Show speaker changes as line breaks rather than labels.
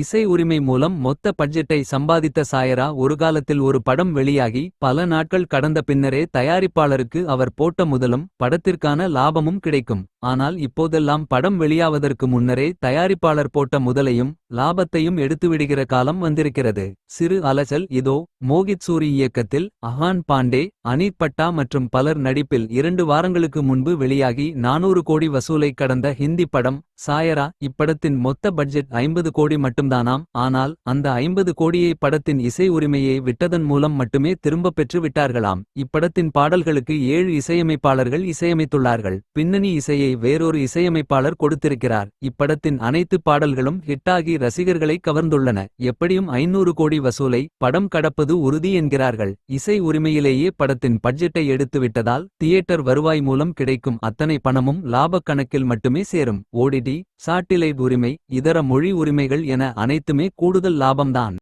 இசை உரிமை மூலம் மொத்த பட்ஜெட்டை சம்பாதித்த சாயரா ஒருகாலத்தில் ஒரு படம் வெளியாகி பல நாட்கள் கடந்த பின்னரே தயாரிப்பாளருக்கு அவர் போட்ட முதலும் படத்திற்கான லாபமும் கிடைக்கும். ஆனால் இப்போதெல்லாம் படம் வெளியாவதற்கு முன்னரே தயாரிப்பாளர் போட்ட முதலையும் லாபத்தையும் எடுத்துவிடுகிற காலம் வந்திருக்கிறது. சிறு அலசல் இதோ. மோகித் சூரி இயக்கத்தில் அஹான் பாண்டே, அனீத் பட்டா மற்றும் பலர் நடிப்பில் 2 வாரங்களுக்கு முன்பு வெளியாகி 400 கோடி வசூலை கடந்த ஹிந்தி படம் சாயரா. இப்படத்தின் மொத்த பட்ஜெட் 50 கோடி மட்டும்தானாம். ஆனால் அந்த 50 கோடியை படத்தின் இசை உரிமையை விட்டதன் மூலம் மட்டுமே திரும்பப் பெற்று விட்டார்களாம். இப்படத்தின் பாடல்களுக்கு 7 இசையமைப்பாளர்கள் இசையமைத்துள்ளார்கள். பின்னணி இசையை வேறொரு இசையமைப்பாளர் கொடுத்திருக்கிறார். இப்படத்தின் அனைத்து பாடல்களும் ஹிட்டாகி ரசிகர்களை கவர்ந்துள்ளன. எப்படியும் 500 கோடி வசூலை படம் கடப்பது உறுதி என்கிறார்கள். இசை உரிமையிலேயே படத்தின் பட்ஜெட்டை எடுத்து விட்டதால் தியேட்டர் வருவாய் மூலம் கிடைக்கும் அத்தனை பணமும் லாபக் கணக்கில் மட்டுமே சேரும். ஓடிடி, சாட்டிலைட் உரிமை, இதர மொழி உரிமைகள் என அனைத்துமே கூடுதல் லாபம்தான்.